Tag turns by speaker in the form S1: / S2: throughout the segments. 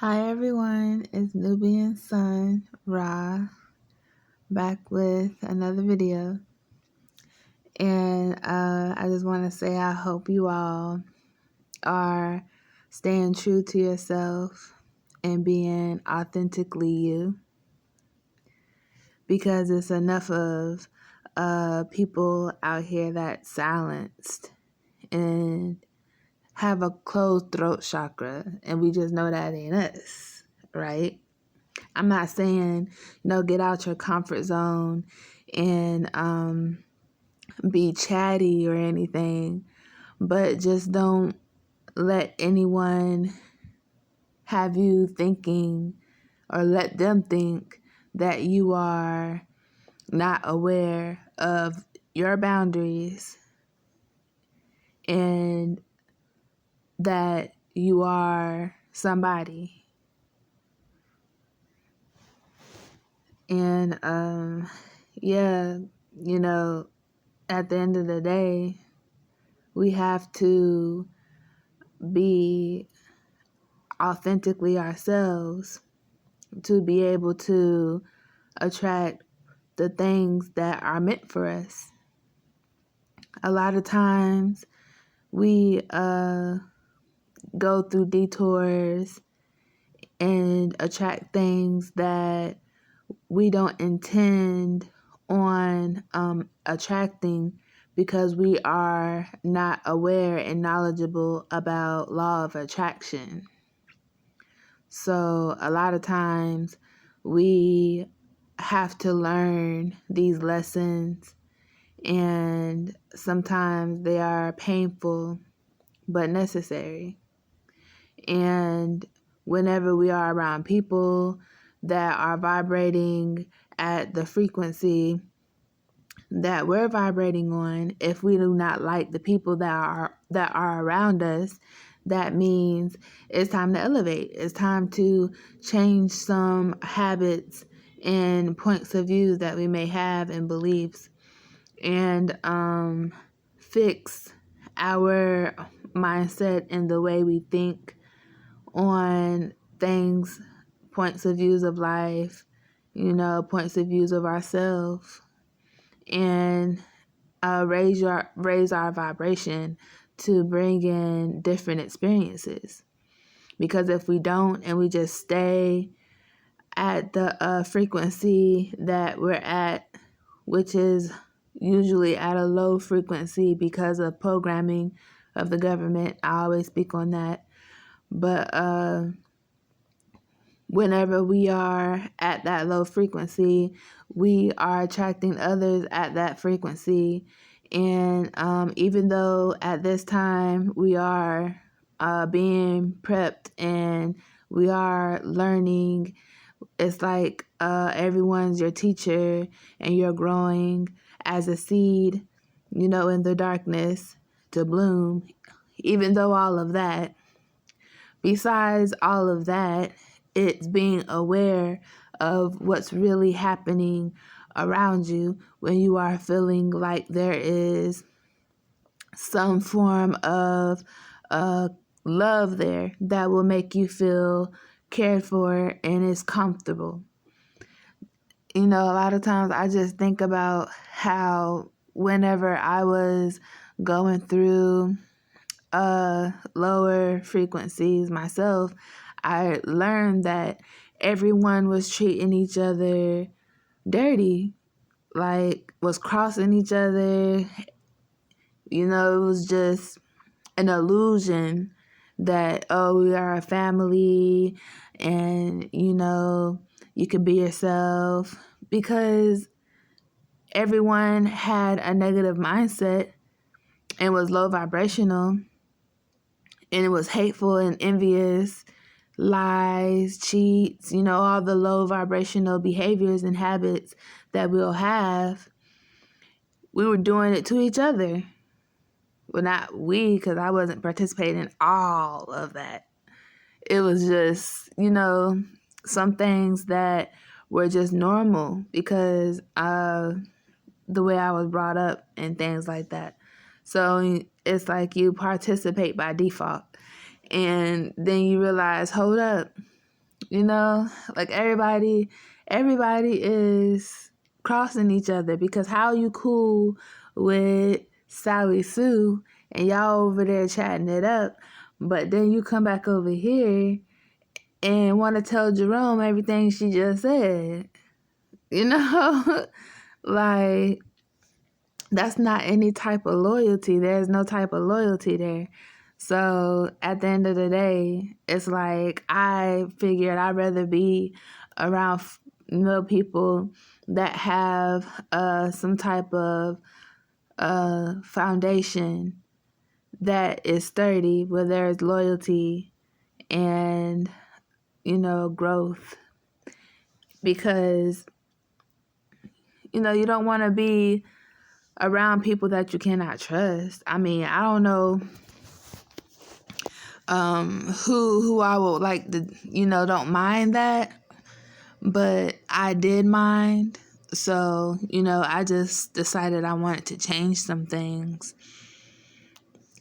S1: Hi everyone, it's Nubian Sun, Ra, back with another video. And I just want to say I hope you all are staying true to yourself and being authentically you. Because it's enough of people out here that's silenced and have a closed throat chakra, and we just know that ain't us, right? I'm not saying, get out your comfort zone and be chatty or anything, but just don't let anyone have you thinking or let them think that you are not aware of your boundaries and that you are somebody. And yeah, at the end of the day, we have to be authentically ourselves to be able to attract the things that are meant for us. A lot of times we go through detours and attract things that we don't intend on attracting because we are not aware and knowledgeable about law of attraction. So a lot of times we have to learn these lessons, and sometimes they are painful but necessary. And whenever we are around people that are vibrating at the frequency that we're vibrating on, if we do not like the people that are around us, that means it's time to elevate. It's time to change some habits and points of view that we may have and beliefs, and fix our mindset and the way we think on things, points of views of life, points of views of ourselves, and raise our vibration to bring in different experiences. Because if we don't and we just stay at the frequency that we're at, which is usually at a low frequency because of programming of the government, I always speak on that. But whenever we are at that low frequency, we are attracting others at that frequency. And even though at this time we are being prepped and we are learning, it's like everyone's your teacher and you're growing as a seed, in the darkness to bloom. Even though all of that, besides all of that, it's being aware of what's really happening around you when you are feeling like there is some form of love there that will make you feel cared for and is comfortable. A lot of times I just think about how whenever I was going through lower frequencies myself, I learned that everyone was treating each other dirty, like was crossing each other. It was just an illusion that, oh, we are a family and, you can be yourself, because everyone had a negative mindset and was low vibrational, and it was hateful and envious, lies, cheats, all the low vibrational behaviors and habits that we'll have. We were doing it to each other. Well, not we, because I wasn't participating in all of that. It was just, some things that were just normal because of the way I was brought up and things like that. So it's like you participate by default. And then you realize, hold up, You know, like everybody is crossing each other, because how you cool with Sally Sue and y'all over there chatting it up, but then you come back over here and want to tell Jerome everything she just said, you know? Like, that's not any type of loyalty. There's no type of loyalty there. So at the end of the day, it's like I figured I'd rather be around people that have some type of foundation that is sturdy, where there's loyalty and, growth. Because, you don't want to be around people that you cannot trust. I mean, I don't know who I would like to, don't mind that, but I did mind. So, I just decided I wanted to change some things.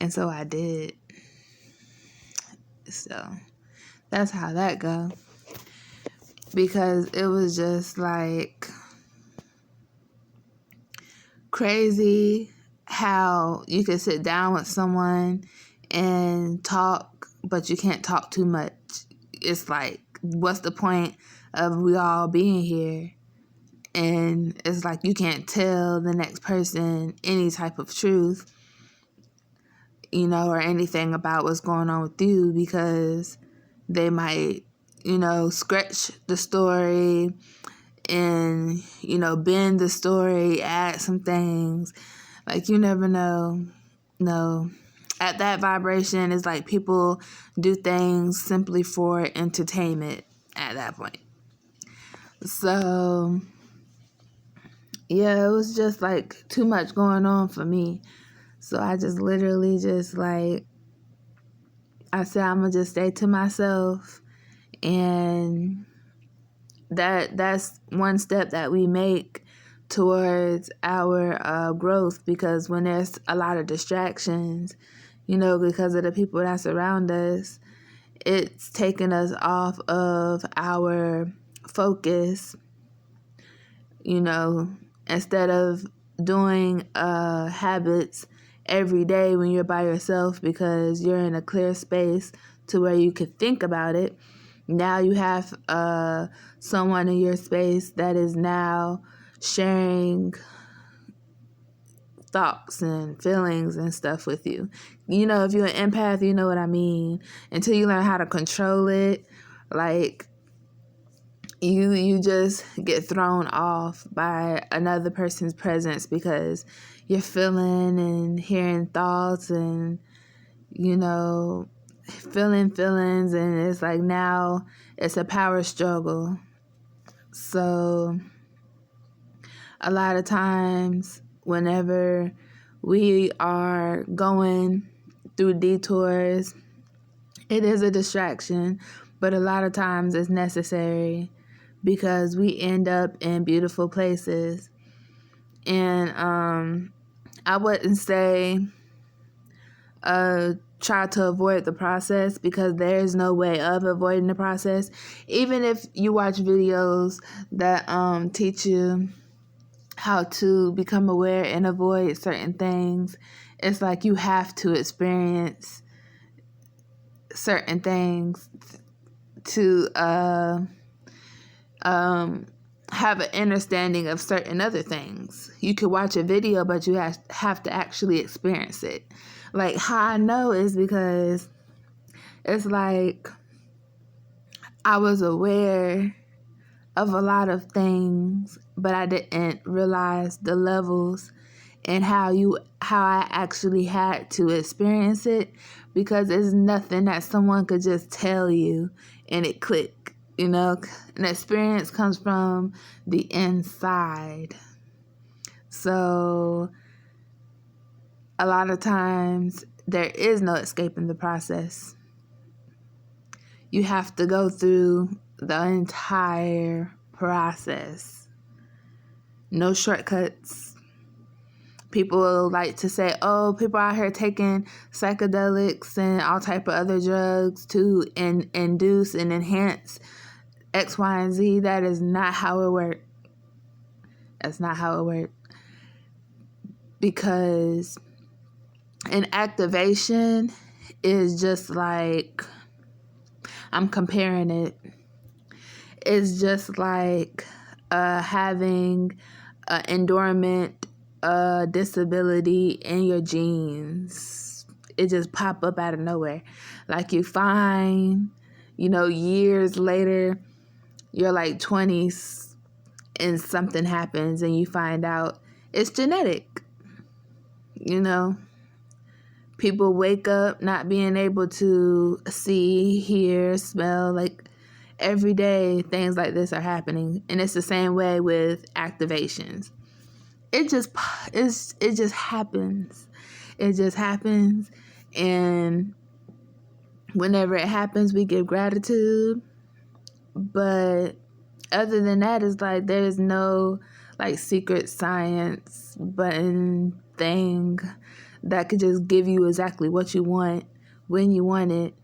S1: And so I did. So that's how that go. Because it was just like crazy how you could sit down with someone and talk, but you can't talk too much. It's like, what's the point of we all being here? And it's like you can't tell the next person any type of truth, or anything about what's going on with you, because they might, scratch the story and, bend the story, add some things. Like, you never know. No. At that vibration, it's like people do things simply for entertainment at that point. So, yeah, it was just like too much going on for me. So I just literally just like, I said, I'm going to just stay to myself. And that's one step that we make towards our growth, because when there's a lot of distractions, because of the people that surround us, it's taking us off of our focus, instead of doing habits every day when you're by yourself, because you're in a clear space to where you could think about it. Now you have someone in your space that is now sharing thoughts and feelings and stuff with you. If you're an empath, you know what I mean. Until you learn how to control it, like, you just get thrown off by another person's presence, because you're feeling and hearing thoughts and, feeling feelings, and it's like now it's a power struggle. So a lot of times whenever we are going through detours, it is a distraction, but a lot of times it's necessary, because we end up in beautiful places. And I wouldn't say try to avoid the process, because there's no way of avoiding the process. Even if you watch videos that teach you how to become aware and avoid certain things, it's like you have to experience certain things to have an understanding of certain other things. You could watch a video, but you have to actually experience it. Like, how I know is because it's like I was aware of a lot of things, but I didn't realize the levels and how I actually had to experience it, because it's nothing that someone could just tell you and it click. An experience comes from the inside. So a lot of times there is no escaping the process. You have to go through the entire process. No shortcuts. People like to say, oh, people out here taking psychedelics and all type of other drugs to induce and enhance X, Y, and Z. That is not how it works. That's not how it works. Because an activation is just like, I'm comparing it. It's just like having an endowment disability in your genes. It just pop up out of nowhere. Like you find, years later, you're like 20s and something happens and you find out it's genetic. People wake up not being able to see, hear, smell, like every day things like this are happening. And it's the same way with activations. It just happens. It just happens. And whenever it happens, we give gratitude. But other than that, it's like there's no like secret science button thing that could just give you exactly what you want when you want it.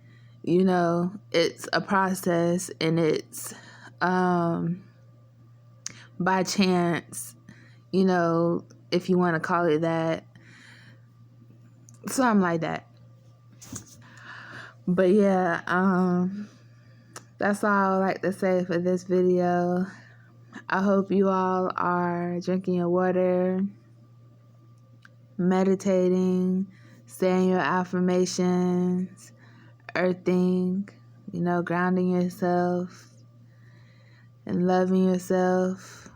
S1: It's a process, and it's by chance, if you want to call it that. Something like that. But yeah, that's all I like to say for this video. I hope you all are drinking your water, meditating, saying your affirmations, earthing, grounding yourself and loving yourself,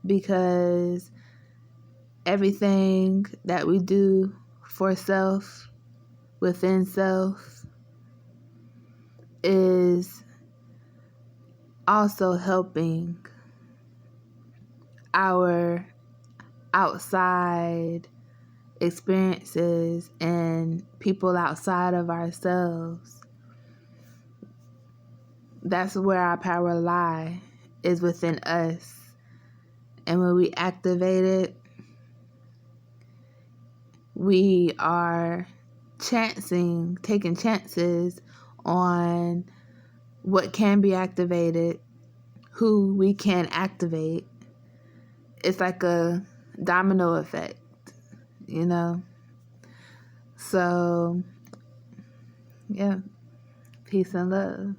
S1: because everything that we do for self, within self, is also helping our outside experiences and people outside of ourselves. That's where our power lies, is within us. And when we activate it, we are taking chances on what can be activated, who we can activate. It's like a domino effect, So, yeah, peace and love.